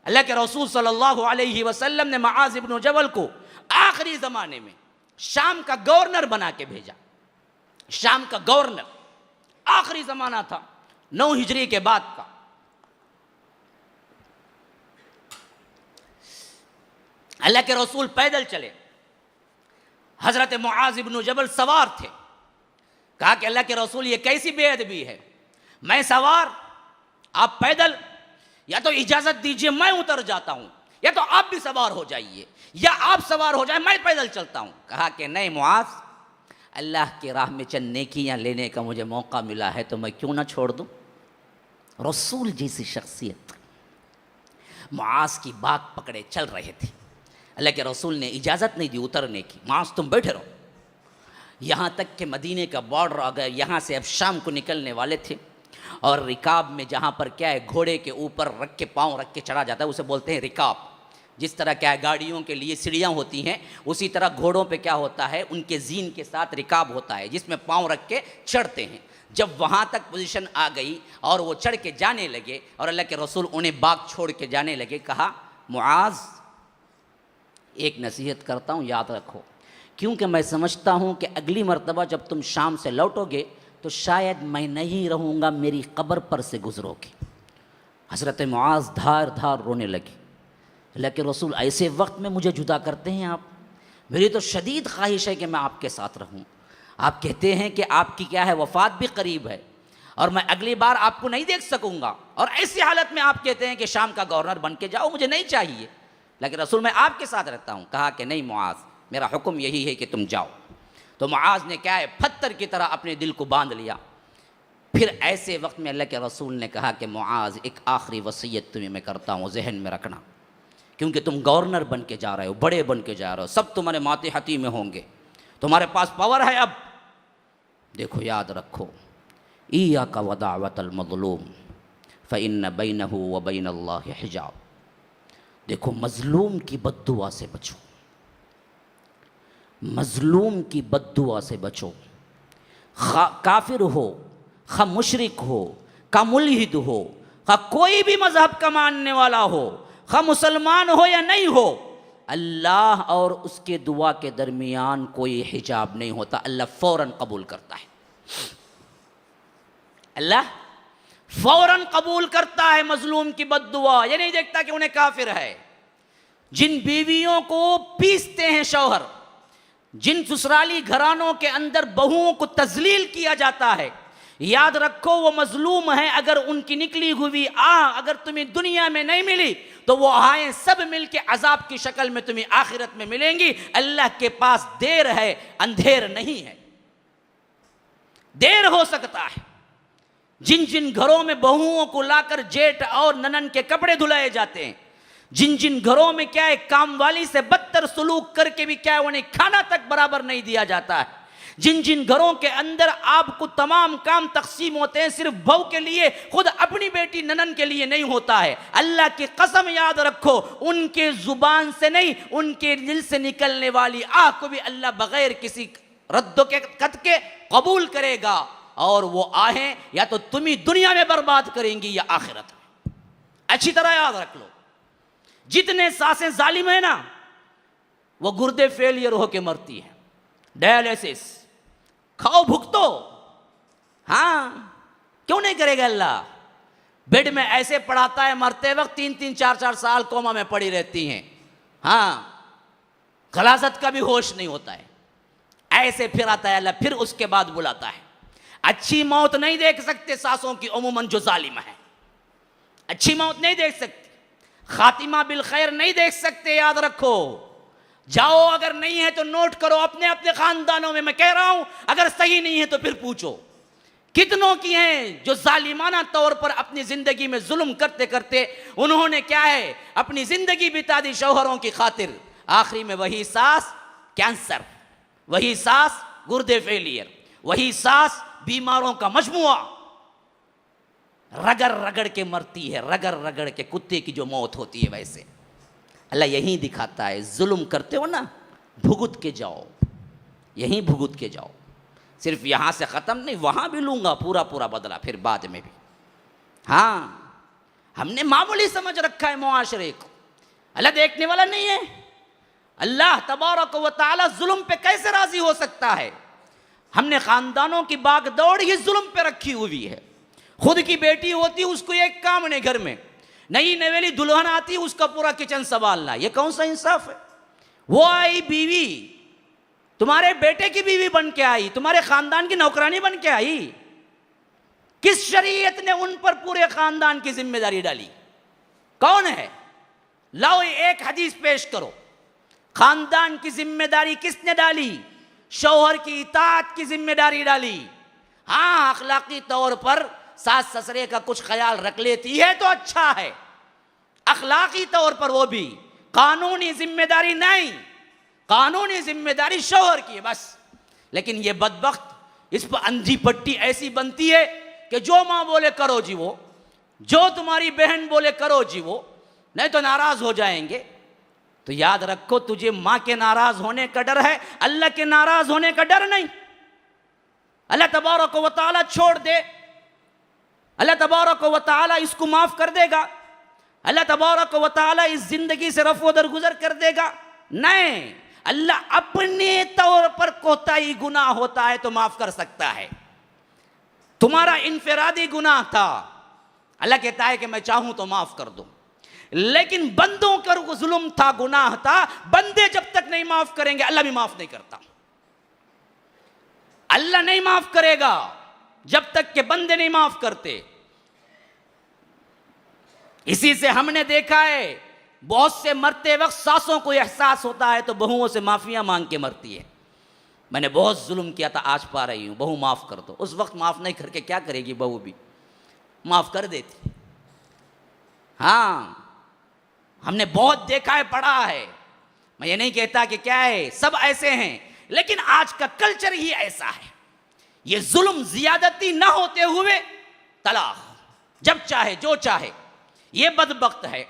अल्लाह के रसूल सल्लल्लाहु अलैहि वसल्लम ने मुआज़ इब्न जबल को आखिरी ज़माने में शाम का गवर्नर बना के भेजा। शाम का गवर्नर, आखिरी ज़माना था 9 हिजरी के बाद का। अल्लाह के रसूल पैदल चले, हज़रत मुआज़ इब्न जबल सवार थे। कहा कि अल्लाह के रसूल ये कैसी बेअदबी है, मैं सवार आप पैदल, या तो इजाज़त दीजिए मैं उतर जाता हूँ, या तो आप भी सवार हो जाइए, या आप सवार हो जाए मैं पैदल चलता हूँ। कहा कि नहीं मुआज़, अल्लाह की राह में चंद नेकियां लेने का मुझे मौका मिला है तो मैं क्यों ना छोड़ दूँ। रसूल जैसी शख्सियत मुआज़ की बात पकड़े चल रहे थे। अल्लाह के रसूल ने इजाज़त नहीं दी उतरने की, मुआज़ तुम बैठे रहो। यहाँ तक कि मदीने का बॉर्डर आ गया, यहाँ से अब शाम को निकलने वाले थे। और रिकाब में जहाँ पर क्या है, घोड़े के ऊपर रख के पाँव रख के चढ़ा जाता है, उसे बोलते हैं रिकाब। जिस तरह क्या है गाड़ियों के लिए सीढ़ियाँ होती हैं, उसी तरह घोड़ों पे क्या होता है, उनके जीन के साथ रिकाब होता है जिसमें पाँव रख के चढ़ते हैं। जब वहाँ तक पोजीशन आ गई और वो चढ़ के जाने लगे और अल्लाह के रसूल उन्हें बाग छोड़ के जाने लगे, कहा मुआज़ एक नसीहत करता हूँ याद रखो, क्योंकि मैं समझता हूँ कि अगली मर्तबा जब तुम शाम से लौटोगे तो शायद मैं नहीं रहूँगा, मेरी कब्र पर से गुजरोगे। हज़रत मुआज़ धार धार रोने लगे। अल्लाह के रसूल ऐसे वक्त में मुझे जुदा करते हैं आप, मेरी तो शदीद ख्वाहिश है कि मैं आपके साथ रहूँ। आप कहते हैं कि आपकी क्या है वफ़ात भी करीब है और मैं अगली बार आपको नहीं देख सकूँगा, और ऐसी हालत में आप कहते हैं कि शाम का गवर्नर बन के जाओ, मुझे नहीं चाहिए, लेकिन रसूल मैं आपके साथ रहता हूँ। कहा कि नहीं मुआज़, मेरा हुक्म यही है कि तुम जाओ। तो मुआज़ ने क्या है पत्थर की तरह अपने दिल को बांध लिया। फिर ऐसे वक्त में अल्लाह के रसूल ने कहा कि मुआज़ एक आखिरी वसीयत तुम्हें मैं करता हूँ, जहन में रखना, क्योंकि तुम गवर्नर बन के जा रहे हो, बड़े बन के जा रहे हो, सब तुम्हारे माथे हती में होंगे, तुम्हारे पास पावर है। अब देखो याद रखो, इय्याका व दाअवतल मज़लूम फ़इन्न बैनहु व बैनल्लाहि हिजाब। देखो मज़लूम की बद्दुआ से बचो, मज़लूम की बद्दुआ से बचो। खा काफिर हो, खा मुशरिक हो, खा मुल्हिद हो, खा कोई भी मज़हब का मानने वाला हो, खा मुसलमान हो या नहीं हो, अल्लाह और उसके दुआ के दरमियान कोई हिजाब नहीं होता। अल्लाह फ़ौरन कबूल करता है, अल्लाह फ़ौरन कबूल करता है मज़लूम की बद्दुआ। ये नहीं देखता कि उन्हें काफिर है। जिन बीवियों को पीसते हैं शौहर, जिन ससुराली घरानों के अंदर बहुओं को तजलील किया जाता है, याद रखो वो मजलूम है। अगर उनकी निकली हुई अगर तुम्हें दुनिया में नहीं मिली तो वो आए सब मिलके अजाब की शक्ल में तुम्हें आखिरत में मिलेंगी। अल्लाह के पास देर है, अंधेर नहीं है। देर हो सकता है। जिन जिन घरों में बहुओं को लाकर जेठ और ननन के कपड़े धुलाए जाते हैं, जिन जिन घरों में क्या है काम वाली से बदतर सलूक करके भी क्या है उन्हें खाना तक बराबर नहीं दिया जाता है, जिन जिन घरों के अंदर आपको तमाम काम तकसीम होते हैं सिर्फ बहू के लिए, खुद अपनी बेटी ननन के लिए नहीं होता है, अल्लाह की कसम याद रखो उनके जुबान से नहीं उनके दिल से निकलने वाली आह को भी अल्लाह बगैर किसी रद्दो के कत के कबूल करेगा। और वो आहें या तो तुम्हें दुनिया में बर्बाद करेंगी या आखिरत में। अच्छी तरह याद रख लो, जितने सांसें जालिम है ना वो गुर्दे फेलियर होके मरती है। डायलिसिस खाओ भुगतो, हाँ क्यों नहीं करेगा अल्लाह। बेड में ऐसे पड़ाता है मरते वक्त 3-3 4-4 साल कोमा में पड़ी रहती हैं, हाँ खलासत का भी होश नहीं होता है। ऐसे फिर आता है अल्लाह, फिर उसके बाद बुलाता है। अच्छी मौत नहीं देख सकते सासों की अमूमन जो जालिम है, अच्छी मौत नहीं देख सकते, खातिमा बिल खैर नहीं देख सकते। याद रखो, जाओ अगर नहीं है तो नोट करो अपने अपने खानदानों में। मैं कह रहा हूं अगर सही नहीं है तो फिर पूछो कितनों की हैं जो जालिमाना तौर पर अपनी जिंदगी में जुल्म करते करते उन्होंने क्या है अपनी जिंदगी बिता दी शौहरों की खातिर। आखिरी में वही सास कैंसर, वही सास गुर्दे फेलियर, वही सास बीमारों का मजमुआ, रगड़ रगड़ के मरती है, रगड़ रगड़ के कुत्ते की जो मौत होती है। वैसे अल्लाह यही दिखाता है, जुल्म करते हो ना भुगत के जाओ, यहीं भुगत के जाओ। सिर्फ यहाँ से ख़त्म नहीं, वहाँ भी लूँगा पूरा पूरा बदला फिर बाद में भी। हाँ हमने मामूली समझ रखा है मुआशरे को। अल्लाह देखने वाला नहीं है। अल्लाह तबारक व तआला जुल्म पे कैसे राजी हो सकता है? हमने खानदानों की बागदौड़ ही जुल्म पे रखी हुई है। खुद की बेटी होती उसको एक काम नहीं, घर में नई नवेली दुल्हन आती उसका पूरा किचन संभालना, ये कौन सा इंसाफ है? वो आई बीवी, तुम्हारे बेटे की बीवी बन के आई, तुम्हारे खानदान की नौकरानी बन के आई। किस शरीयत ने उन पर पूरे खानदान की जिम्मेदारी डाली? कौन है? लाओ एक हदीस पेश करो। खानदान की जिम्मेदारी किसने डाली? शौहर की इताअत की जिम्मेदारी डाली। हाँ, अखलाकी तौर पर सास ससुरे का कुछ ख्याल रख लेती है तो अच्छा है, अखलाकी तौर पर वो भी। कानूनी जिम्मेदारी नहीं, कानूनी जिम्मेदारी शौहर की है बस। लेकिन ये बदबख्त, इस पर अंधी पट्टी ऐसी बनती है कि जो माँ बोले करो जी वो, जो तुम्हारी बहन बोले करो जी वो, नहीं तो नाराज हो जाएंगे। तो याद रखो, तुझे माँ के नाराज होने का डर है, अल्लाह के नाराज होने का डर नहीं। अल्लाह तबारक व तआला छोड़ दे, अल्लाह तबारक व तआला इसको माफ कर देगा, अल्लाह तबारक व तआला इस जिंदगी से रफ़ो दरगुजर कर देगा? नहीं, अल्लाह अपने तौर पर कोताही गुनाह होता है तो माफ कर सकता है। तुम्हारा इनफरादी गुनाह था, अल्लाह कहता है कि मैं चाहूं तो माफ कर दूं। लेकिन बंदों का जुल्म था, गुनाह था, बंदे जब तक नहीं माफ करेंगे अल्लाह भी माफ नहीं करता। अल्लाह नहीं माफ करेगा जब तक के बंदे नहीं माफ करते। इसी से हमने देखा है बहुत से मरते वक्त सासों को एहसास होता है तो बहुओं से माफिया मांग के मरती है। मैंने बहुत जुल्म किया था, आज पा रही हूं, बहू माफ कर दो। उस वक्त माफ नहीं करके क्या करेगी? बहू भी माफ कर देती। हाँ, हमने बहुत देखा है, पढ़ा है। मैं ये नहीं कहता कि क्या है, सब ऐसे हैं, लेकिन आज का कल्चर ही ऐसा है। ये जुल्म जियादती ना होते हुए तलाक, जब चाहे जो चाहे। ये बदबख्त है,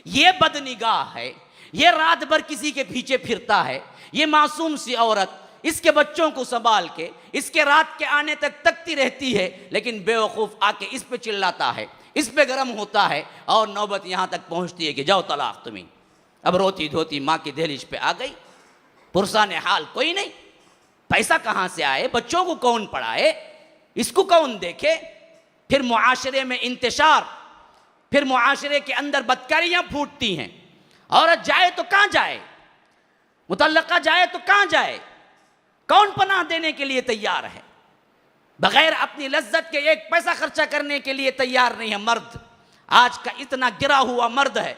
ये बदनिगाह है, ये रात भर किसी के पीछे फिरता है, ये मासूम सी औरत इसके बच्चों को संभाल के इसके रात के आने तक तकती रहती है, लेकिन बेवकूफ़ आके इस पे चिल्लाता है, इस पे गर्म होता है और नौबत यहाँ तक पहुँचती है कि जाओ तलाक तुम्हें। अब रोती धोती माँ की दहलीज पे आ गई, पुरसा ने हाल कोई नहीं, पैसा कहाँ से आए, बच्चों को कौन पढ़ाए, इसको कौन देखे। फिर मुआशरे में इंतशार, फिर मुआशरे के अंदर बदकारियाँ फूटती हैं। औरत जाए तो कहाँ जाए, मुतल्लका जाए तो कहाँ जाए, कौन पनाह देने के लिए तैयार है? बगैर अपनी लज्जत के एक पैसा खर्चा करने के लिए तैयार नहीं है मर्द। आज का इतना गिरा हुआ मर्द है,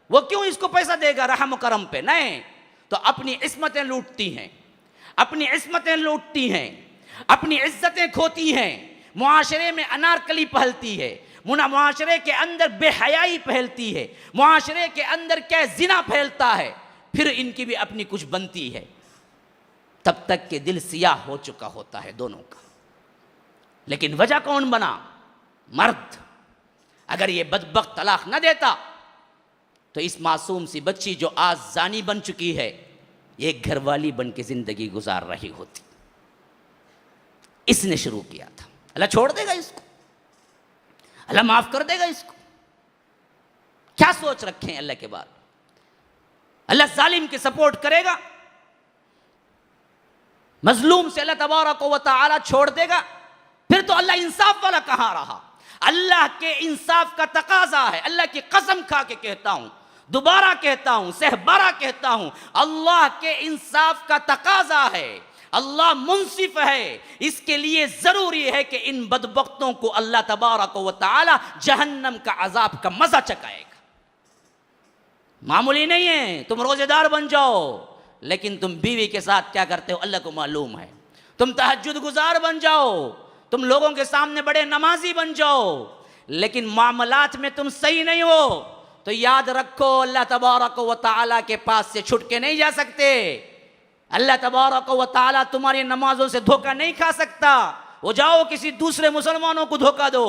वो क्यों इसको पैसा देगा रहम करम पे? नहीं, तो अपनी इस्मतें लूटती हैं, अपनी इस्मतें लूटती हैं, अपनी इज्जतें खोती हैं, मुआशरे में अनारकली पहलती है, मुआशरे के अंदर बेहयाई फैलती है, मुआशरे के अंदर क्या जिना फैलता है, फिर इनकी भी अपनी कुछ बनती है। तब तक के दिल सियाह हो चुका होता है दोनों का। लेकिन वजह कौन बना? मर्द। अगर ये बदबख्त तलाक न देता तो इस मासूम सी बच्ची जो आज जानी बन चुकी है, एक घरवाली बन के जिंदगी गुजार रही होती। इसने शुरू किया था। अल्लाह छोड़ देगा इसको? अल्लाह माफ कर देगा इसको? क्या सोच रखे हैं अल्लाह के बाद? अल्लाह जालिम के सपोर्ट करेगा? मजलूम से अल्लाह तबारक व तआला छोड़ देगा? फिर तो अल्लाह इंसाफ वाला कहां रहा? अल्लाह के इंसाफ का तकाजा है। अल्लाह की कसम खा के कहता हूं, दोबारा कहता हूं, सहबारा कहता हूं, अल्लाह के इंसाफ का तकाजा है। अल्लाह मुंसिफ है। इसके लिए जरूरी है कि इन बदबख्तों को अल्लाह तबारक व तआला जहन्नम का अजाब का मजा चकाएगा। मामूली नहीं है। तुम रोजेदार बन जाओ, लेकिन तुम बीवी के साथ क्या करते हो अल्लाह को मालूम है। तुम तहज्जुद गुजार बन जाओ, तुम लोगों के सामने बड़े नमाजी बन जाओ, लेकिन मामलात में तुम सही नहीं हो तो याद रखो अल्लाह तबारक व तआला के पास से छुट के नहीं जा सकते। अल्लाह तबारक व तआला तुम्हारी नमाजों से धोखा नहीं खा सकता। वो जाओ किसी दूसरे मुसलमानों को धोखा दो।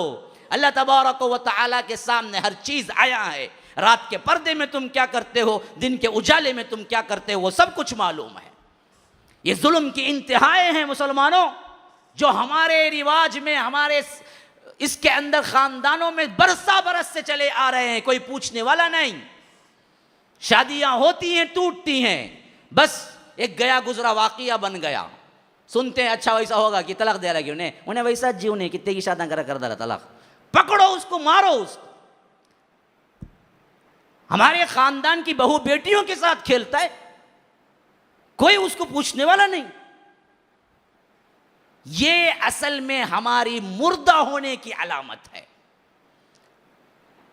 अल्लाह तबारक व तआला के सामने हर चीज आया है। रात के पर्दे में तुम क्या करते हो, दिन के उजाले में तुम क्या करते हो, वो सब कुछ मालूम है। ये जुल्म की इंतहाएं हैं मुसलमानों, जो हमारे रिवाज में, हमारे इसके अंदर खानदानों में बरसा बरस से चले आ रहे हैं, कोई पूछने वाला नहीं। शादियां होती हैं, टूटती हैं, बस एक गया गुजरा वाकया बन गया। सुनते हैं अच्छा वैसा होगा कि तलाक दे रहा कि उन्हें वैसा जीव नहीं, कितने की शादी कर दे रहा तलाक, पकड़ो उसको, मारो उसको। हमारे खानदान की बहू बेटियों के साथ खेलता है, कोई उसको पूछने वाला नहीं। ये असल में हमारी मुर्दा होने की अलामत है।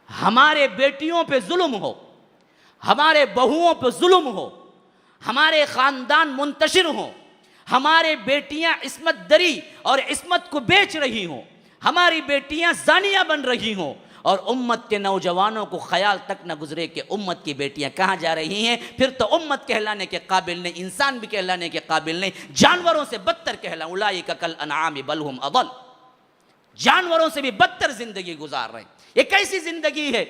हमारे बेटियों पे जुल्म हो, हमारे बहुओं पे जुल्म हो, हमारे खानदान मुंतशिर हो, हमारे बेटियां इस्मत दरी और इस्मत को बेच रही हों, हमारी बेटियां जानिया बन रही हों, और उम्मत के नौजवानों को ख्याल तक न गुजरे कि उम्मत की बेटियां कहाँ जा रही हैं, फिर तो उम्मत कहलाने के काबिल नहीं, इंसान भी कहलाने के काबिल नहीं, जानवरों से बदतर कहला। उलाइका कल अनआम बल हुम अदल, जानवरों से भी बदतर जिंदगी गुजार रहे हैं। ये कैसी जिंदगी है